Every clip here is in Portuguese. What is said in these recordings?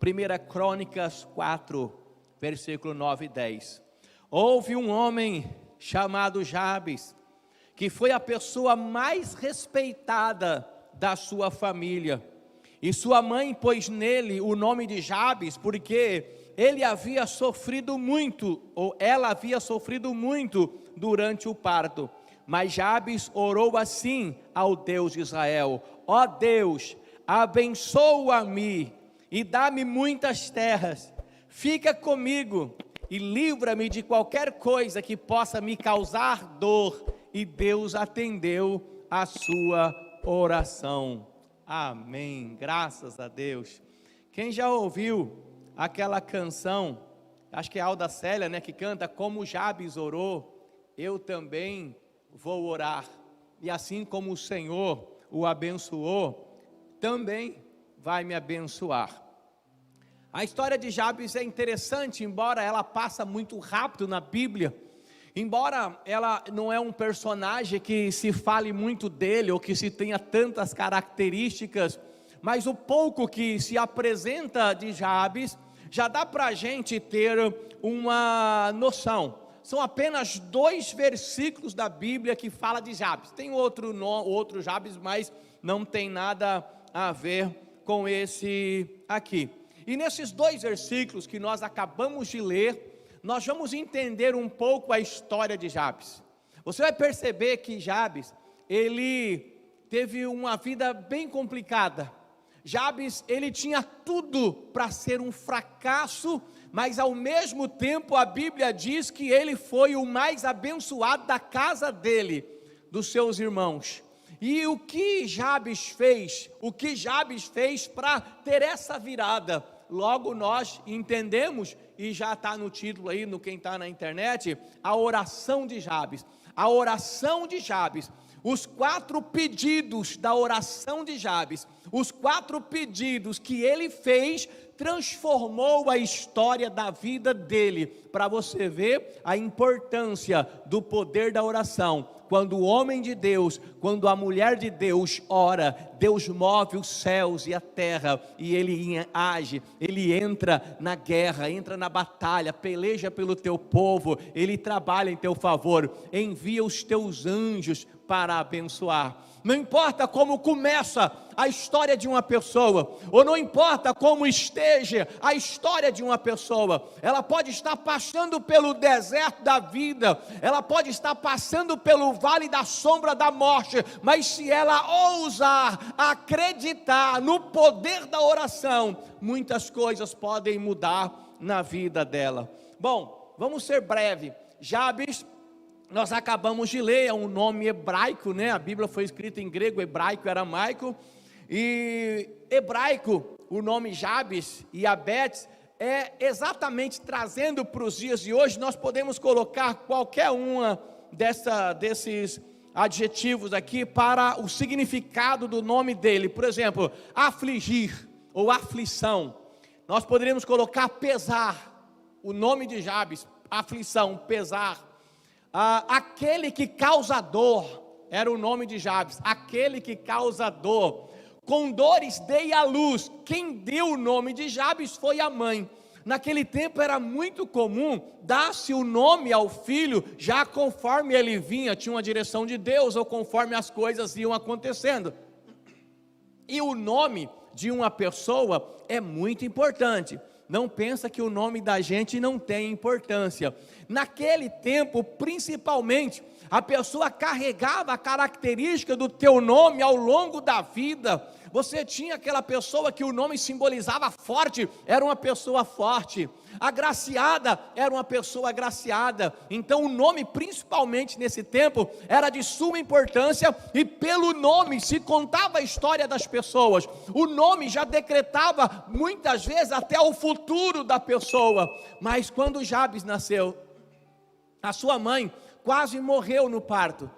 1 Crônicas 4, versículo 9 e 10. Houve um homem chamado Jabes, que foi a pessoa mais respeitada da sua família. E sua mãe pôs nele o nome de Jabes, porque ele havia sofrido muito, ou ela havia sofrido muito durante o parto. Mas Jabes orou assim ao Deus de Israel: ó Deus, abençoa-me e dá-me muitas terras, fica comigo e livra-me de qualquer coisa que possa me causar dor. E Deus atendeu a sua oração. Amém, graças a Deus. Quem já ouviu aquela canção, acho que é a Alda Célia, né, que canta: como Jabes orou, eu também vou orar, e assim como o Senhor o abençoou, também vai me abençoar. A história de Jabes é interessante, embora ela passa muito rápido na Bíblia, embora ela não é um personagem que se fale muito dele, ou que se tenha tantas características, mas o pouco que se apresenta de Jabes, já dá para a gente ter uma noção. São apenas 2 versículos da Bíblia que fala de Jabes. Tem outro Jabes, mas não tem nada a ver com esse aqui. E nesses 2 versículos que nós acabamos de ler, nós vamos entender um pouco a história de Jabes. Você vai perceber que Jabes, ele teve uma vida bem complicada. Jabes, ele tinha tudo para ser um fracasso, mas ao mesmo tempo a Bíblia diz que ele foi o mais abençoado da casa dele, dos seus irmãos. E o que Jabes fez para ter essa virada? Logo nós entendemos, e já está no título aí, no quem está na internet, a oração de Jabes. A oração de Jabes, os 4 pedidos da oração de Jabes, os 4 pedidos que ele fez, transformou a história da vida dele, para você ver a importância do poder da oração. Quando o homem de Deus, quando a mulher de Deus ora, Deus move os céus e a terra, e ele age, ele entra na guerra, entra na batalha, peleja pelo teu povo, ele trabalha em teu favor, envia os teus anjos para abençoar. Não importa como começa a história de uma pessoa, ou não importa como esteja a história de uma pessoa, ela pode estar passando pelo deserto da vida, ela pode estar passando pelo vale da sombra da morte, mas se ela ousar acreditar no poder da oração, muitas coisas podem mudar na vida dela. Bom, vamos ser breve. Jabes, nós acabamos de ler, é um nome hebraico, né? A Bíblia foi escrita em grego, hebraico e aramaico. E hebraico, o nome Jabes e Abed é exatamente trazendo para os dias de hoje. Nós podemos colocar qualquer uma desses adjetivos aqui para o significado do nome dele. Por exemplo, afligir ou aflição. Nós poderíamos colocar pesar, o nome de Jabes, aflição, pesar. Aquele que causa dor, era o nome de Jabes, aquele que causa dor. Com dores dei à luz. Quem deu o nome de Jabes foi a mãe. Naquele tempo era muito comum dar-se o nome ao filho, já conforme ele vinha, tinha uma direção de Deus, ou conforme as coisas iam acontecendo. E o nome de uma pessoa é muito importante. Não pensa que o nome da gente não tem importância. Naquele tempo, principalmente, a pessoa carregava a característica do teu nome ao longo da vida. Você tinha aquela pessoa que o nome simbolizava forte, era uma pessoa forte. Agraciada, era uma pessoa agraciada. Então o nome, principalmente nesse tempo, era de suma importância, e pelo nome se contava a história das pessoas. O nome já decretava muitas vezes até o futuro da pessoa. Mas quando Jabes nasceu, a sua mãe quase morreu no parto,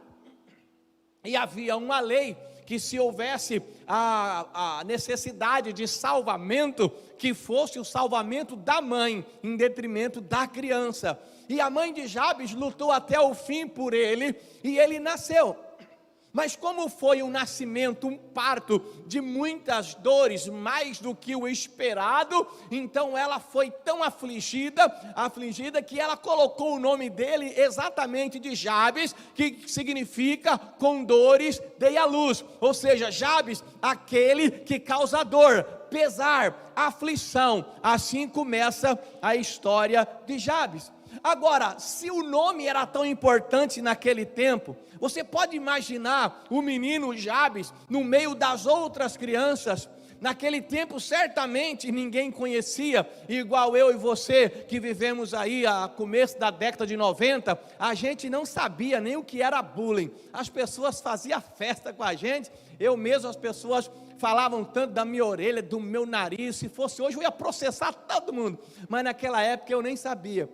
e havia uma lei que se houvesse a necessidade de salvamento, que fosse o salvamento da mãe, em detrimento da criança. E a mãe de Jabes lutou até o fim por ele, e ele nasceu. Mas como foi um nascimento, um parto de muitas dores, mais do que o esperado, então ela foi tão afligida que ela colocou o nome dele exatamente de Jabes, que significa com dores dei à luz, ou seja, Jabes, aquele que causa dor, pesar, aflição. Assim começa a história de Jabes. Agora, se o nome era tão importante naquele tempo, você pode imaginar o menino Jabes no meio das outras crianças. Naquele tempo certamente ninguém conhecia, igual eu e você que vivemos aí a começo da década de 90, a gente não sabia nem o que era bullying. As pessoas faziam festa com a gente, eu mesmo, as pessoas falavam tanto da minha orelha, do meu nariz, se fosse hoje eu ia processar todo mundo, mas naquela época eu nem sabia.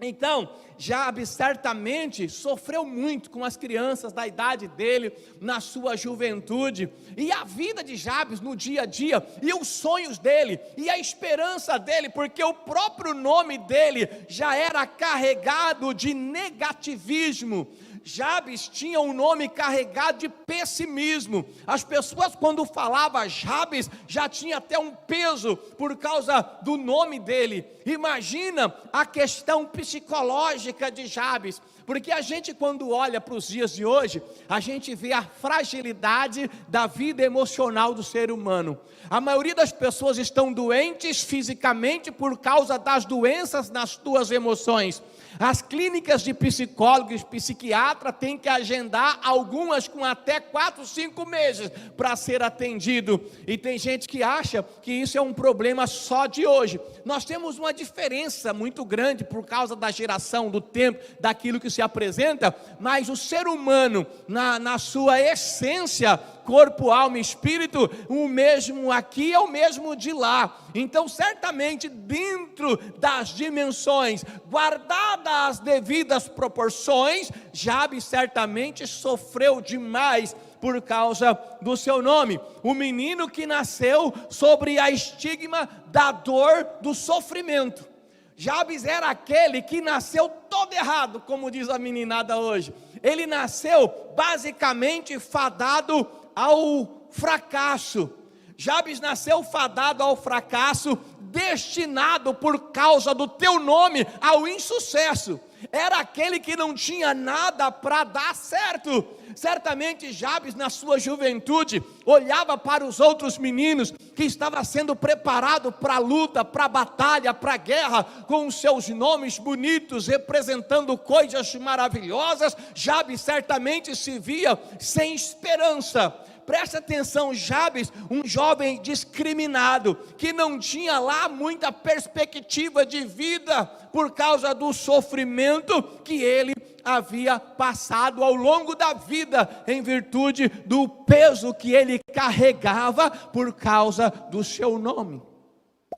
Então, Jabes certamente sofreu muito com as crianças da idade dele, na sua juventude, e a vida de Jabes no dia a dia, e os sonhos dele, e a esperança dele, porque o próprio nome dele já era carregado de negativismo. Jabes tinha um nome carregado de pessimismo. As pessoas quando falavam Jabes, já tinha até um peso por causa do nome dele. Imagina a questão psicológica de Jabes, porque a gente quando olha para os dias de hoje, a gente vê a fragilidade da vida emocional do ser humano. A maioria das pessoas estão doentes fisicamente por causa das doenças nas suas emoções. As clínicas de psicólogos e psiquiatra têm que agendar algumas com até 4, 5 meses para ser atendido. E tem gente que acha que isso é um problema só de hoje. Nós temos uma diferença muito grande por causa da geração, do tempo, daquilo que se apresenta, mas o ser humano, na sua essência, corpo, alma e espírito, o mesmo aqui é o mesmo de lá. Então certamente dentro das dimensões, guardadas as devidas proporções, Jabes certamente sofreu demais por causa do seu nome. O menino que nasceu sobre a estigma da dor, do sofrimento. Jabes era aquele que nasceu todo errado, como diz a meninada hoje. Ele nasceu basicamente fadado ao fracasso. Jabes nasceu fadado ao fracasso, destinado por causa do teu nome ao insucesso. Era aquele que não tinha nada para dar certo. Certamente Jabes na sua juventude olhava para os outros meninos que estavam sendo preparados para a luta, para a batalha, para a guerra, com os seus nomes bonitos, representando coisas maravilhosas. Jabes certamente se via sem esperança. Presta atenção, Jabes, um jovem discriminado, que não tinha lá muita perspectiva de vida, por causa do sofrimento que ele havia passado ao longo da vida, em virtude do peso que ele carregava, por causa do seu nome.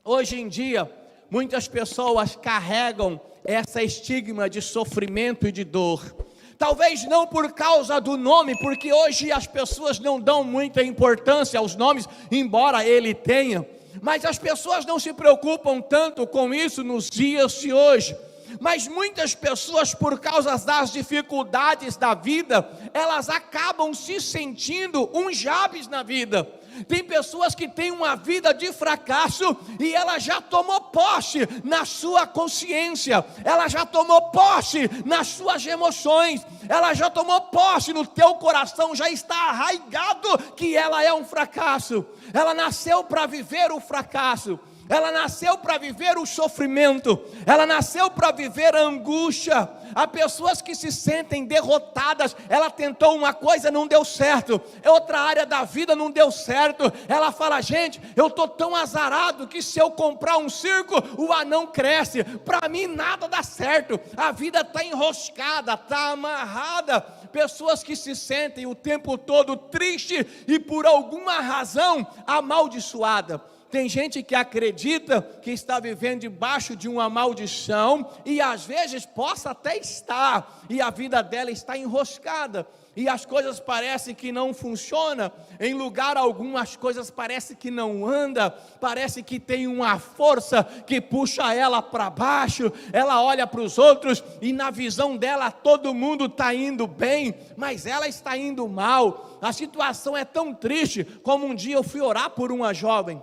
Hoje em dia, muitas pessoas carregam essa estigma de sofrimento e de dor. Talvez não por causa do nome, porque hoje as pessoas não dão muita importância aos nomes, embora ele tenha. Mas as pessoas não se preocupam tanto com isso nos dias de hoje. Mas muitas pessoas, por causa das dificuldades da vida, elas acabam se sentindo um Jabes na vida. Tem pessoas que têm uma vida de fracasso e ela já tomou posse na sua consciência, ela já tomou posse nas suas emoções, ela já tomou posse no teu coração, já está arraigado que ela é um fracasso. Ela nasceu para viver o fracasso, ela nasceu para viver o sofrimento, ela nasceu para viver a angústia. Há pessoas que se sentem derrotadas. Ela tentou uma coisa, não deu certo, outra área da vida não deu certo. Ela fala: gente, eu estou tão azarado que se eu comprar um circo, o anão cresce. Para mim nada dá certo, a vida está enroscada, está amarrada. Pessoas que se sentem o tempo todo triste e por alguma razão amaldiçoada. Tem gente que acredita que está vivendo debaixo de uma maldição, e às vezes possa até estar, e a vida dela está enroscada. e as coisas parecem que não funcionam, em lugar algum as coisas parecem que não andam, parece que tem uma força que puxa ela para baixo, ela olha para os outros e na visão dela todo mundo está indo bem, mas ela está indo mal, a situação é tão triste, como um dia eu fui orar por uma jovem,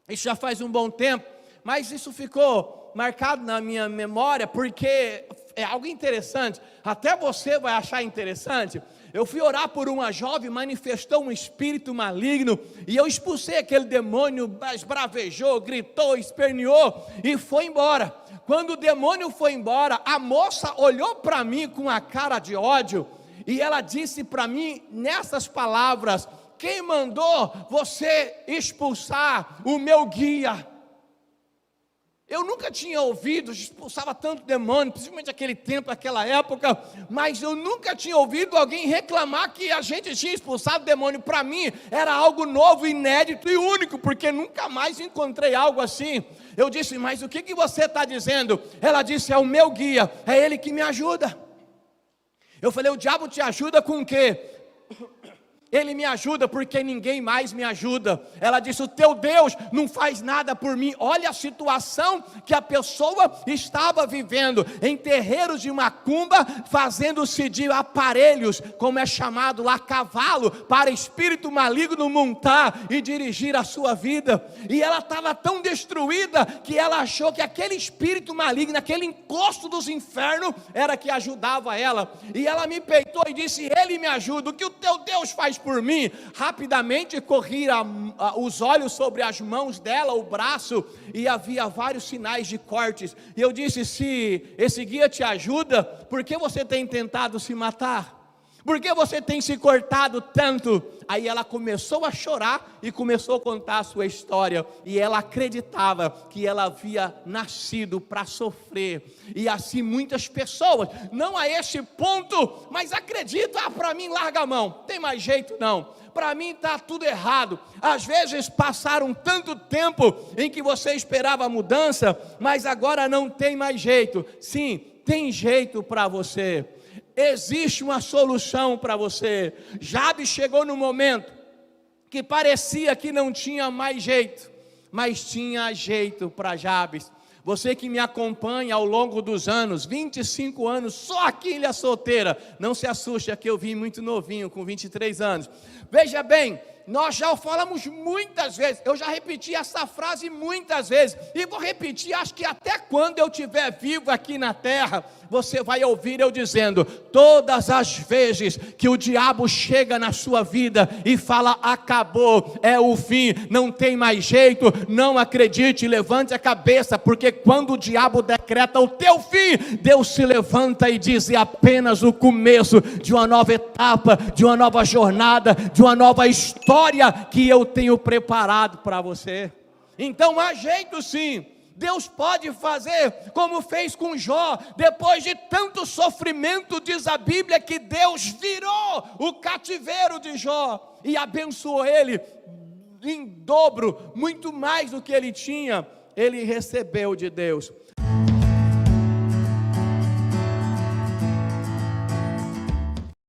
isso já faz um bom tempo, mas isso ficou marcado na minha memória, porque é algo interessante, até você vai achar interessante. Eu fui orar por uma jovem, manifestou um espírito maligno, e eu expulsei aquele demônio, esbravejou, gritou, esperneou, e foi embora. Quando o demônio foi embora, a moça olhou para mim com a cara de ódio, e ela disse para mim, nessas palavras: quem mandou você expulsar o meu guia? Eu nunca tinha ouvido, expulsava tanto demônio, principalmente naquele tempo, naquela época, mas eu nunca tinha ouvido alguém reclamar que a gente tinha expulsado demônio. Para mim era algo novo, inédito e único, porque nunca mais encontrei algo assim. Eu disse: mas o que você está dizendo? Ela disse: é o meu guia, é ele que me ajuda. Eu falei: o diabo te ajuda com o quê? Ele me ajuda porque ninguém mais me ajuda. Ela disse: o teu Deus não faz nada por mim. Olha a situação que a pessoa estava vivendo, em terreiros de macumba, fazendo-se de aparelhos, como é chamado lá, cavalo, para espírito maligno montar e dirigir a sua vida. E ela estava tão destruída, que ela achou que aquele espírito maligno, aquele encosto dos infernos, era que ajudava ela. E ela me peitou e disse: ele me ajuda, o que o teu Deus faz por mim? Rapidamente corri os olhos sobre as mãos dela, o braço, e havia vários sinais de cortes. E eu disse: se esse guia te ajuda, por que você tem tentado se matar? Por que você tem se cortado tanto? Aí ela começou a chorar e começou a contar a sua história. E ela acreditava que ela havia nascido para sofrer. E assim muitas pessoas, não a esse ponto, mas acreditam: para mim larga a mão, tem mais jeito não. Para mim está tudo errado. Às vezes passaram tanto tempo em que você esperava a mudança, mas agora não tem mais jeito. Sim, tem jeito para você. Existe uma solução para você. Jabes chegou no momento que parecia que não tinha mais jeito, mas tinha jeito para Jabes. Você que me acompanha ao longo dos anos, 25 anos, só aqui em Ilha Solteira, não se assuste, aqui eu vim muito novinho, com 23 anos. Veja bem, nós já falamos muitas vezes, eu já repeti essa frase muitas vezes, e vou repetir, acho que até quando eu estiver vivo aqui na terra, você vai ouvir eu dizendo: todas as vezes que o diabo chega na sua vida e fala: acabou, é o fim, não tem mais jeito, não acredite, levante a cabeça, porque quando o diabo decreta o teu fim, Deus se levanta e diz: é apenas o começo de uma nova etapa, de uma nova jornada, de uma nova história que eu tenho preparado para você. Então há jeito sim. Deus pode fazer como fez com Jó. Depois de tanto sofrimento, diz a Bíblia que Deus virou o cativeiro de Jó e abençoou ele em dobro, muito mais do que ele tinha, ele recebeu de Deus.